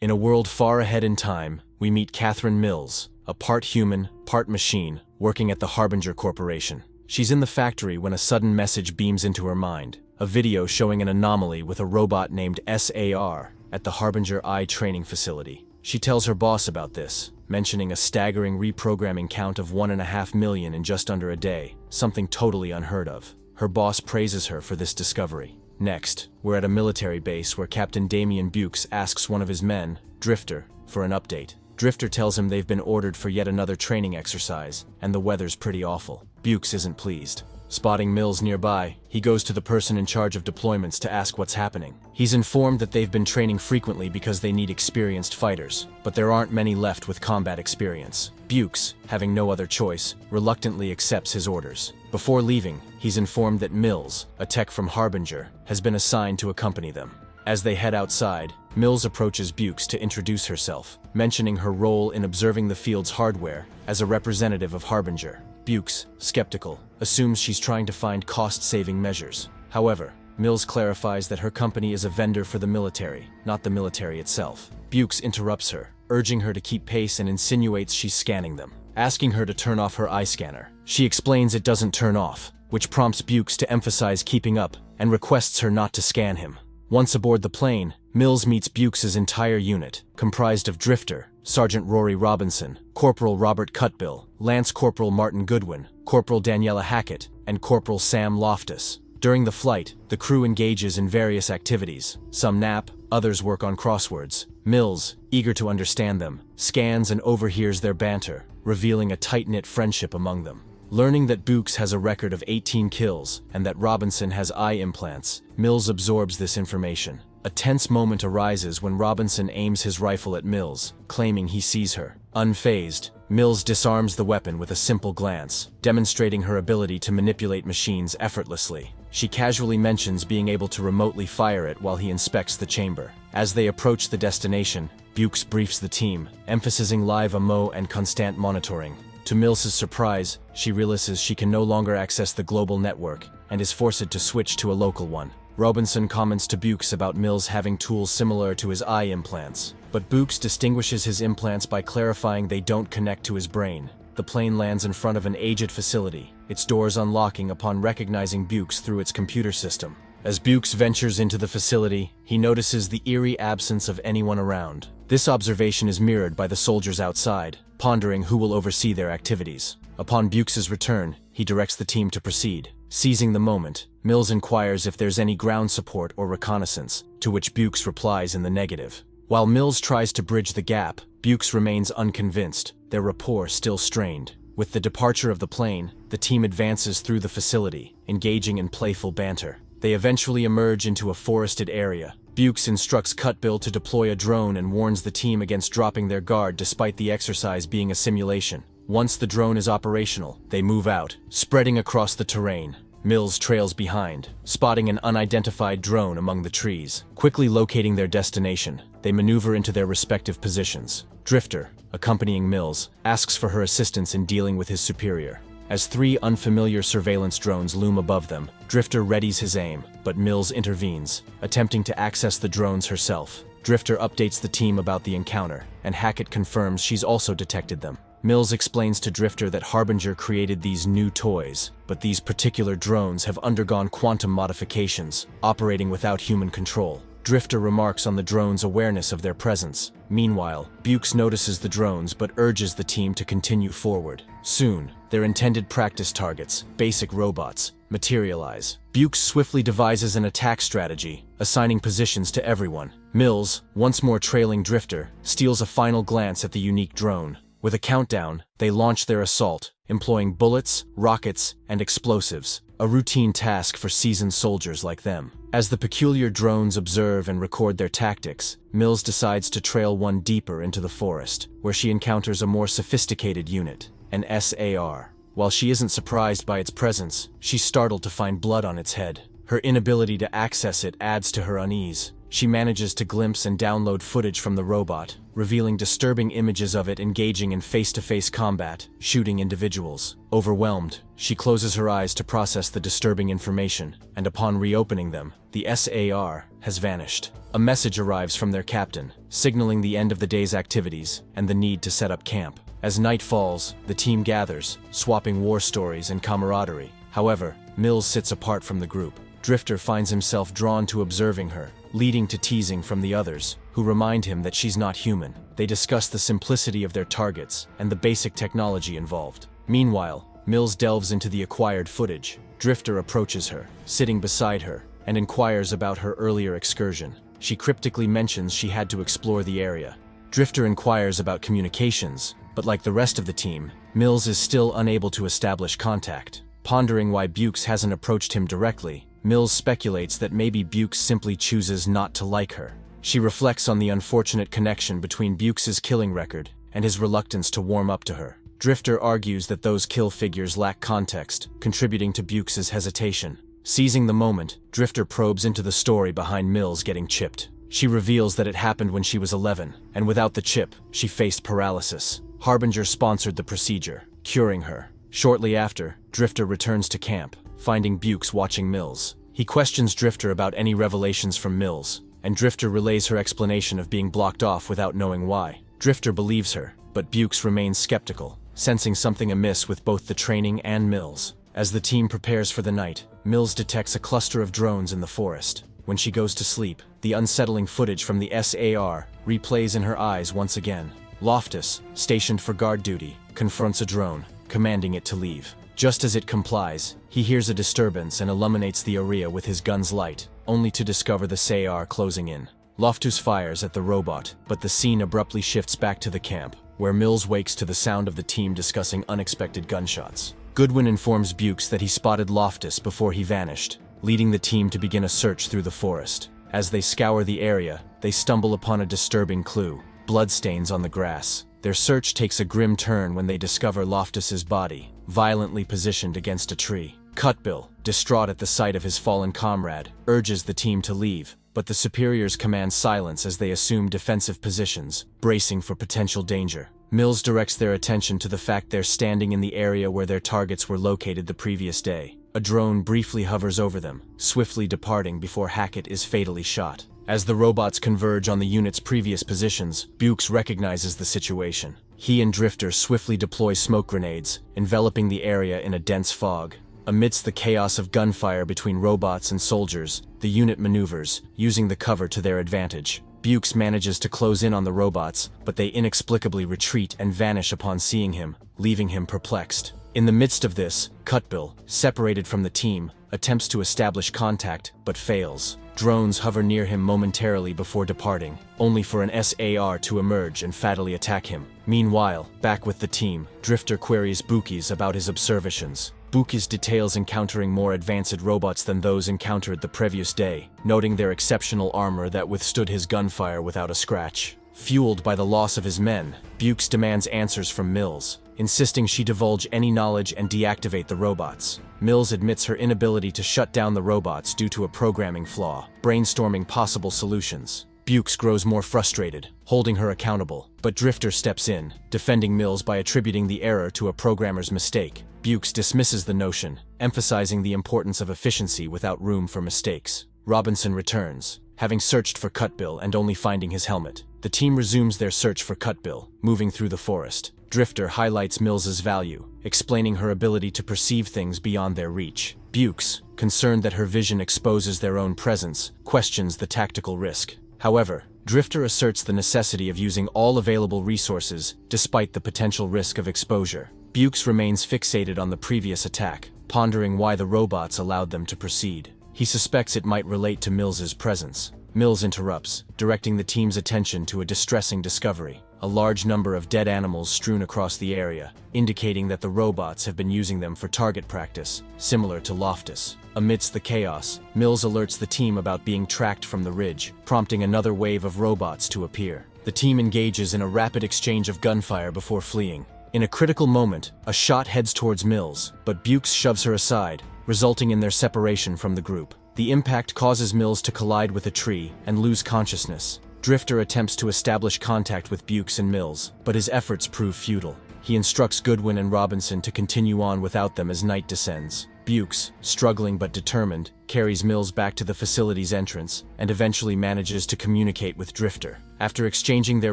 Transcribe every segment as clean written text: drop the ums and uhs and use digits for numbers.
In a world far ahead in time, we meet Catherine Mills, a part human, part machine, working at the Harbinger Corporation. She's in the factory when a sudden message beams into her mind, a video showing an anomaly with a robot named SAR at the Harbinger Eye training facility. She tells her boss about this, mentioning a staggering reprogramming count of 1.5 million in just under a day, something totally unheard of. Her boss praises her for this discovery. Next, we're at a military base where Captain Damian Bukes asks one of his men, Drifter, for an update. Drifter tells him they've been ordered for yet another training exercise, and the weather's pretty awful. Bukes isn't pleased. Spotting Mills nearby, he goes to the person in charge of deployments to ask what's happening. He's informed that they've been training frequently because they need experienced fighters, but there aren't many left with combat experience. Bukes, having no other choice, reluctantly accepts his orders. Before leaving, he's informed that Mills, a tech from Harbinger, has been assigned to accompany them. As they head outside, Mills approaches Bukes to introduce herself, mentioning her role in observing the field's hardware as a representative of Harbinger. Bukes, skeptical, assumes she's trying to find cost-saving measures. However, Mills clarifies that her company is a vendor for the military, not the military itself. Bukes interrupts her, urging her to keep pace and insinuates she's scanning them, asking her to turn off her eye scanner. She explains it doesn't turn off, which prompts Bukes to emphasize keeping up and requests her not to scan him. Once aboard the plane, Mills meets Bukes' entire unit, comprised of Drifter, Sergeant Rory Robinson, Corporal Robert Cutbill, Lance Corporal Martin Goodwin, Corporal Daniela Hackett, and Corporal Sam Loftus. During the flight, the crew engages in various activities. Some nap, others work on crosswords. Mills, eager to understand them, scans and overhears their banter, revealing a tight-knit friendship among them. Learning that Bukes has a record of 18 kills and that Robinson has eye implants, Mills absorbs this information. A tense moment arises when Robinson aims his rifle at Mills, claiming he sees her. Unfazed, Mills disarms the weapon with a simple glance, demonstrating her ability to manipulate machines effortlessly. She casually mentions being able to remotely fire it while he inspects the chamber. As they approach the destination, Bukes briefs the team, emphasizing live ammo and constant monitoring. To Mills' surprise, she realizes she can no longer access the global network and is forced to switch to a local one. Robinson comments to Bukes about Mills having tools similar to his eye implants, but Bukes distinguishes his implants by clarifying they don't connect to his brain. The plane lands in front of an aged facility, its doors unlocking upon recognizing Bukes through its computer system. As Bukes ventures into the facility, he notices the eerie absence of anyone around. This observation is mirrored by the soldiers outside, pondering who will oversee their activities. Upon Bukes' return, he directs the team to proceed. Seizing the moment, Mills inquires if there's any ground support or reconnaissance, to which Bukes replies in the negative. While Mills tries to bridge the gap, Bukes remains unconvinced, their rapport still strained. With the departure of the plane, the team advances through the facility, engaging in playful banter. They eventually emerge into a forested area. Bukes instructs Cutbill to deploy a drone and warns the team against dropping their guard despite the exercise being a simulation. Once the drone is operational, they move out, spreading across the terrain. Mills trails behind, spotting an unidentified drone among the trees. Quickly locating their destination, they maneuver into their respective positions. Drifter, accompanying Mills, asks for her assistance in dealing with his superior. As 3 unfamiliar surveillance drones loom above them, Drifter readies his aim, but Mills intervenes, attempting to access the drones herself. Drifter updates the team about the encounter, and Hackett confirms she's also detected them. Mills explains to Drifter that Harbinger created these new toys, but these particular drones have undergone quantum modifications, operating without human control. Drifter remarks on the drones' awareness of their presence. Meanwhile, Bukes notices the drones but urges the team to continue forward. Soon, their intended practice targets, basic robots, materialize. Bukes swiftly devises an attack strategy, assigning positions to everyone. Mills, once more trailing Drifter, steals a final glance at the unique drone. With a countdown, they launch their assault, employing bullets, rockets, and explosives, a routine task for seasoned soldiers like them. As the peculiar drones observe and record their tactics, Mills decides to trail one deeper into the forest, where she encounters a more sophisticated unit, an SAR. While she isn't surprised by its presence, she's startled to find blood on its head. Her inability to access it adds to her unease. she manages to glimpse and download footage from the robot, revealing disturbing images of it engaging in face-to-face combat, shooting individuals. Overwhelmed, she closes her eyes to process the disturbing information, and upon reopening them, the SAR has vanished. A message arrives from their captain, signaling the end of the day's activities and the need to set up camp. As night falls, the team gathers, swapping war stories and camaraderie. However, Mills sits apart from the group. Drifter finds himself drawn to observing her, leading to teasing from the others, who remind him that she's not human. They discuss the simplicity of their targets and the basic technology involved. Meanwhile, Mills delves into the acquired footage. Drifter approaches her, sitting beside her, and inquires about her earlier excursion. She cryptically mentions she had to explore the area. Drifter inquires about communications, but like the rest of the team, Mills is still unable to establish contact. Pondering why Bukes hasn't approached him directly, Mills speculates that maybe Bukes simply chooses not to like her. She reflects on the unfortunate connection between Bukes' killing record and his reluctance to warm up to her. Drifter argues that those kill figures lack context, contributing to Bukes' hesitation. Seizing the moment, Drifter probes into the story behind Mills getting chipped. She reveals that it happened when she was 11, and without the chip, she faced paralysis. Harbinger sponsored the procedure, curing her. Shortly after, Drifter returns to camp, finding Bukes watching Mills. He questions Drifter about any revelations from Mills, and Drifter relays her explanation of being blocked off without knowing why. Drifter believes her, but Bukes remains skeptical, sensing something amiss with both the training and Mills. As the team prepares for the night, Mills detects a cluster of drones in the forest. When she goes to sleep, the unsettling footage from the SAR replays in her eyes once again. Loftus, stationed for guard duty, confronts a drone, commanding it to leave. Just as it complies, he hears a disturbance and illuminates the area with his gun's light, only to discover the SAR closing in. Loftus fires at the robot, but the scene abruptly shifts back to the camp, where Mills wakes to the sound of the team discussing unexpected gunshots. Goodwin informs Bukes that he spotted Loftus before he vanished, leading the team to begin a search through the forest. As they scour the area, they stumble upon a disturbing clue: bloodstains on the grass. Their search takes a grim turn when they discover Loftus's body, violently positioned against a tree. Cutbill, distraught at the sight of his fallen comrade, urges the team to leave, but the superiors command silence as they assume defensive positions, bracing for potential danger. Mills directs their attention to the fact they're standing in the area where their targets were located the previous day. A drone briefly hovers over them, swiftly departing before Hackett is fatally shot. As the robots converge on the unit's previous positions, Bukes recognizes the situation. He and Drifter swiftly deploy smoke grenades, enveloping the area in a dense fog. Amidst the chaos of gunfire between robots and soldiers, the unit maneuvers, using the cover to their advantage. Bukes manages to close in on the robots, but they inexplicably retreat and vanish upon seeing him, leaving him perplexed. In the midst of this, Cutbill, separated from the team, attempts to establish contact, but fails. Drones hover near him momentarily before departing, only for an SAR to emerge and fatally attack him. Meanwhile, back with the team, Drifter queries Bukes about his observations. Bukes details encountering more advanced robots than those encountered the previous day, noting their exceptional armor that withstood his gunfire without a scratch. Fueled by the loss of his men, Bukes demands answers from Mills, insisting she divulge any knowledge and deactivate the robots. Mills admits her inability to shut down the robots due to a programming flaw, brainstorming possible solutions. Bukes grows more frustrated, holding her accountable, but Drifter steps in, defending Mills by attributing the error to a programmer's mistake. Bukes dismisses the notion, emphasizing the importance of efficiency without room for mistakes. Robinson returns, having searched for Cutbill and only finding his helmet. The team resumes their search for Cutbill, moving through the forest. Drifter highlights Mills's value, explaining her ability to perceive things beyond their reach. Bukes, concerned that her vision exposes their own presence, questions the tactical risk. However, Drifter asserts the necessity of using all available resources, despite the potential risk of exposure. Bukes remains fixated on the previous attack, pondering why the robots allowed them to proceed. He suspects it might relate to Mills's presence. Mills interrupts, directing the team's attention to a distressing discovery: a large number of dead animals strewn across the area, indicating that the robots have been using them for target practice, similar to Loftus. Amidst the chaos, Mills alerts the team about being tracked from the ridge, prompting another wave of robots to appear. The team engages in a rapid exchange of gunfire before fleeing. In a critical moment, a shot heads towards Mills, but Bukes shoves her aside, resulting in their separation from the group. The impact causes Mills to collide with a tree and lose consciousness. Drifter attempts to establish contact with Bukes and Mills, but his efforts prove futile. He instructs Goodwin and Robinson to continue on without them as night descends. Bukes, struggling but determined, carries Mills back to the facility's entrance and eventually manages to communicate with Drifter. After exchanging their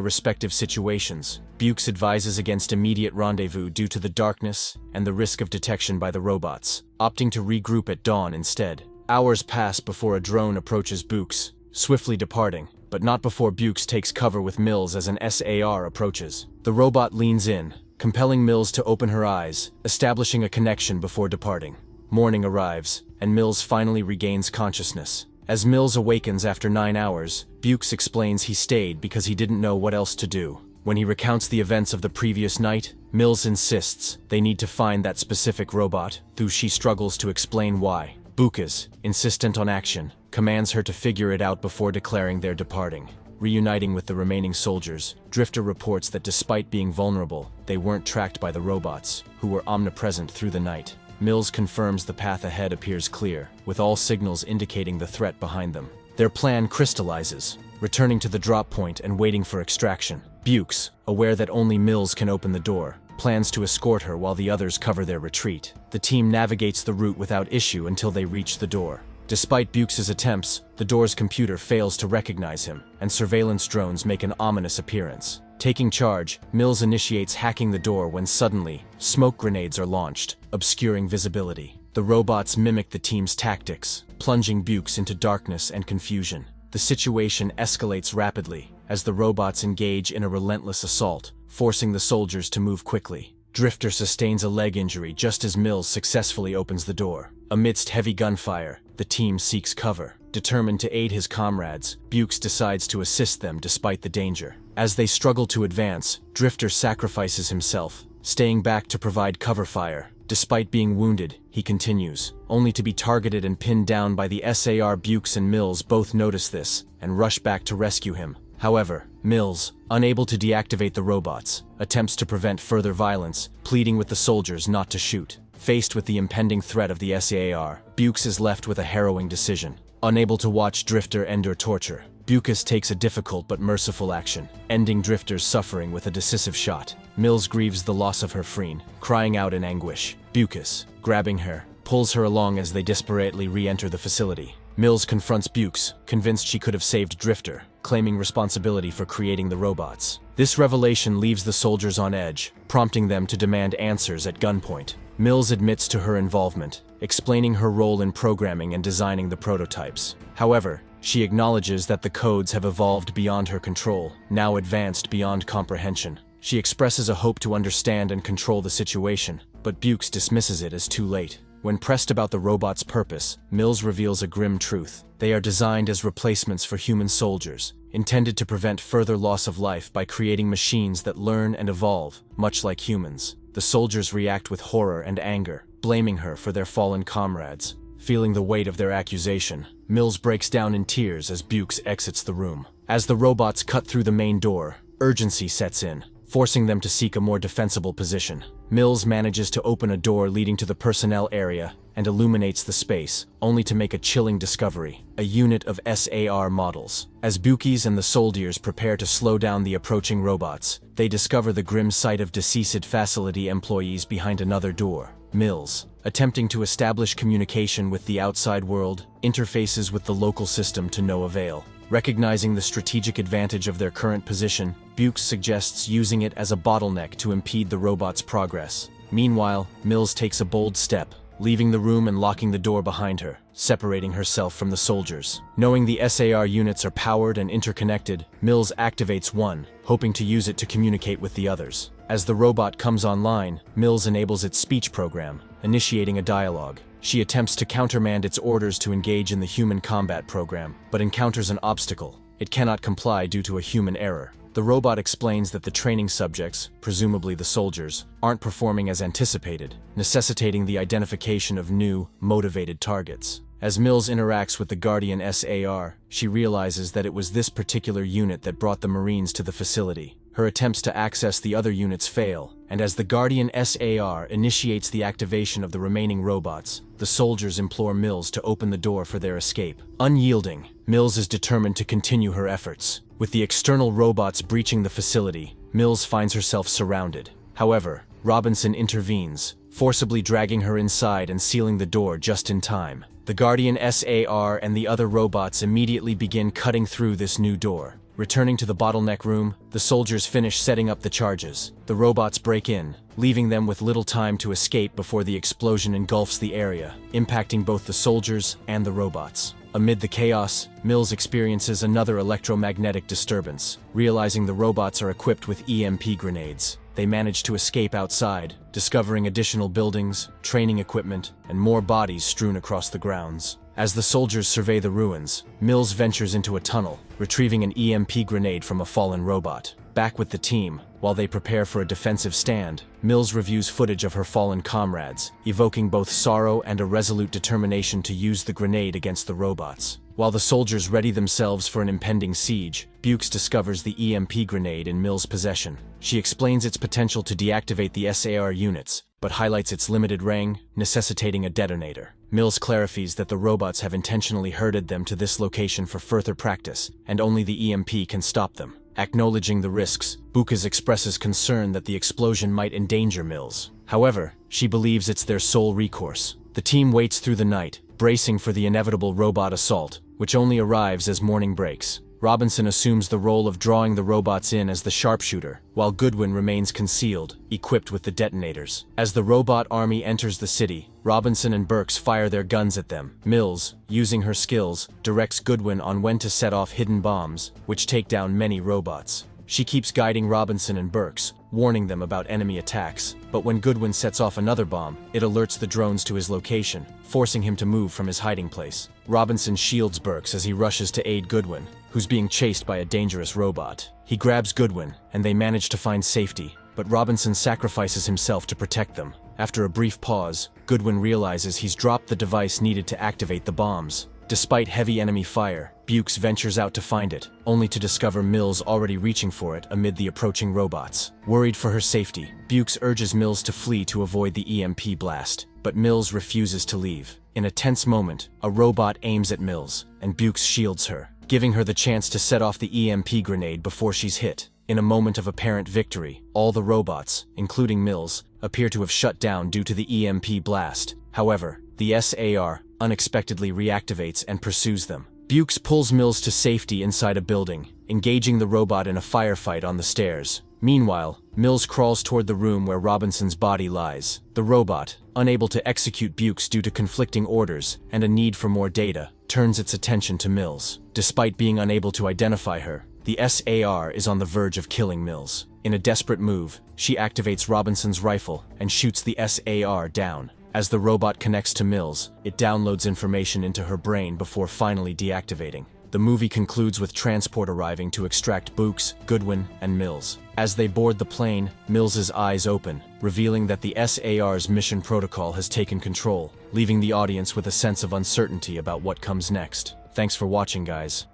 respective situations, Bukes advises against immediate rendezvous due to the darkness and the risk of detection by the robots, opting to regroup at dawn instead. Hours pass before a drone approaches Bukes, swiftly departing, but not before Bukes takes cover with Mills as an SAR approaches. The robot leans in, compelling Mills to open her eyes, establishing a connection before departing. Morning arrives, and Mills finally regains consciousness. As Mills awakens after 9 hours, Bukes explains he stayed because he didn't know what else to do. When he recounts the events of the previous night, Mills insists they need to find that specific robot, though she struggles to explain why. Bukes, insistent on action, commands her to figure it out before declaring they're departing. Reuniting with the remaining soldiers, Drifter reports that despite being vulnerable, they weren't tracked by the robots, who were omnipresent through the night. Mills confirms the path ahead appears clear, with all signals indicating the threat behind them. Their plan crystallizes, returning to the drop point and waiting for extraction. Bukes, aware that only Mills can open the door, plans to escort her while the others cover their retreat. The team navigates the route without issue until they reach the door. Despite Bukes' attempts, the door's computer fails to recognize him, and surveillance drones make an ominous appearance. Taking charge, Mills initiates hacking the door when suddenly, smoke grenades are launched, obscuring visibility. The robots mimic the team's tactics, plunging Bukes into darkness and confusion. The situation escalates rapidly, as the robots engage in a relentless assault, forcing the soldiers to move quickly. Drifter sustains a leg injury just as Mills successfully opens the door. Amidst heavy gunfire, the team seeks cover. Determined to aid his comrades, Bukes decides to assist them despite the danger. As they struggle to advance, Drifter sacrifices himself, staying back to provide cover fire. Despite being wounded, he continues, only to be targeted and pinned down by the SAR. Bukes and Mills both notice this and rush back to rescue him. However, Mills, unable to deactivate the robots, attempts to prevent further violence, pleading with the soldiers not to shoot. Faced with the impending threat of the SAR, Bukes is left with a harrowing decision. Unable to watch Drifter endure torture, Bukes takes a difficult but merciful action, ending Drifter's suffering with a decisive shot. Mills grieves the loss of her friend, crying out in anguish. Bukes, grabbing her, pulls her along as they desperately re-enter the facility. Mills confronts Bukes, convinced she could have saved Drifter, claiming responsibility for creating the robots. This revelation leaves the soldiers on edge, prompting them to demand answers at gunpoint. Mills admits to her involvement, explaining her role in programming and designing the prototypes. However, she acknowledges that the codes have evolved beyond her control, now advanced beyond comprehension. She expresses a hope to understand and control the situation, but Bukes dismisses it as too late. When pressed about the robot's purpose, Mills reveals a grim truth. They are designed as replacements for human soldiers, intended to prevent further loss of life by creating machines that learn and evolve, much like humans. The soldiers react with horror and anger, blaming her for their fallen comrades. Feeling the weight of their accusation, Mills breaks down in tears as Bukes exits the room. As the robots cut through the main door, urgency sets in, forcing them to seek a more defensible position. Mills manages to open a door leading to the personnel area and illuminates the space, only to make a chilling discovery: a unit of SAR models. As Bukes and the soldiers prepare to slow down the approaching robots, they discover the grim sight of deceased facility employees behind another door. Mills, attempting to establish communication with the outside world, interfaces with the local system to no avail. Recognizing the strategic advantage of their current position, Bukes suggests using it as a bottleneck to impede the robot's progress. Meanwhile, Mills takes a bold step, leaving the room and locking the door behind her, separating herself from the soldiers. Knowing the SAR units are powered and interconnected, Mills activates one, hoping to use it to communicate with the others. As the robot comes online, Mills enables its speech program, initiating a dialogue. She attempts to countermand its orders to engage in the human combat program, but encounters an obstacle. It cannot comply due to a human error. The robot explains that the training subjects, presumably the soldiers, aren't performing as anticipated, necessitating the identification of new, motivated targets. As Mills interacts with the Guardian SAR, she realizes that it was this particular unit that brought the Marines to the facility. Her attempts to access the other units fail, and as the Guardian SAR initiates the activation of the remaining robots, the soldiers implore Mills to open the door for their escape. Unyielding, Mills is determined to continue her efforts. With the external robots breaching the facility, Mills finds herself surrounded. However, Robinson intervenes, forcibly dragging her inside and sealing the door just in time. The Guardian SAR and the other robots immediately begin cutting through this new door. Returning to the bottleneck room, the soldiers finish setting up the charges. The robots break in, leaving them with little time to escape before the explosion engulfs the area, impacting both the soldiers and the robots. Amid the chaos, Mills experiences another electromagnetic disturbance. Realizing the robots are equipped with EMP grenades, they manage to escape outside, discovering additional buildings, training equipment, and more bodies strewn across the grounds. As the soldiers survey the ruins, Mills ventures into a tunnel, retrieving an EMP grenade from a fallen robot. Back with the team, while they prepare for a defensive stand, Mills reviews footage of her fallen comrades, evoking both sorrow and a resolute determination to use the grenade against the robots. While the soldiers ready themselves for an impending siege, Bukes discovers the EMP grenade in Mills' possession. She explains its potential to deactivate the SAR units, but highlights its limited range, necessitating a detonator. Mills clarifies that the robots have intentionally herded them to this location for further practice, and only the EMP can stop them. Acknowledging the risks, Bukes expresses concern that the explosion might endanger Mills. However, she believes it's their sole recourse. The team waits through the night, bracing for the inevitable robot assault, which only arrives as morning breaks. Robinson assumes the role of drawing the robots in as the sharpshooter, while Goodwin remains concealed, equipped with the detonators. As the robot army enters the city, Robinson and Burks fire their guns at them. Mills, using her skills, directs Goodwin on when to set off hidden bombs, which take down many robots. She keeps guiding Robinson and Burks, warning them about enemy attacks, but when Goodwin sets off another bomb, it alerts the drones to his location, forcing him to move from his hiding place. Robinson shields Burks as he rushes to aid Goodwin, who's being chased by a dangerous robot. He grabs Goodwin, and they manage to find safety, but Robinson sacrifices himself to protect them. After a brief pause, Goodwin realizes he's dropped the device needed to activate the bombs. Despite heavy enemy fire, Bukes ventures out to find it, only to discover Mills already reaching for it amid the approaching robots. Worried for her safety, Bukes urges Mills to flee to avoid the EMP blast, but Mills refuses to leave. In a tense moment, a robot aims at Mills, and Bukes shields her, giving her the chance to set off the EMP grenade before she's hit. In a moment of apparent victory, all the robots, including Mills, appear to have shut down due to the EMP blast. However, the SAR unexpectedly reactivates and pursues them. Bukes pulls Mills to safety inside a building, engaging the robot in a firefight on the stairs. Meanwhile, Mills crawls toward the room where Robinson's body lies. The robot, unable to execute Bukes due to conflicting orders and a need for more data, turns its attention to Mills. Despite being unable to identify her, the SAR is on the verge of killing Mills. In a desperate move, she activates Robinson's rifle and shoots the SAR down. As the robot connects to Mills, it downloads information into her brain before finally deactivating. The movie concludes with transport arriving to extract Bukes, Goodwin, and Mills. As they board the plane, Mills's eyes open, revealing that the SAR's mission protocol has taken control, leaving the audience with a sense of uncertainty about what comes next. Thanks for watching, guys.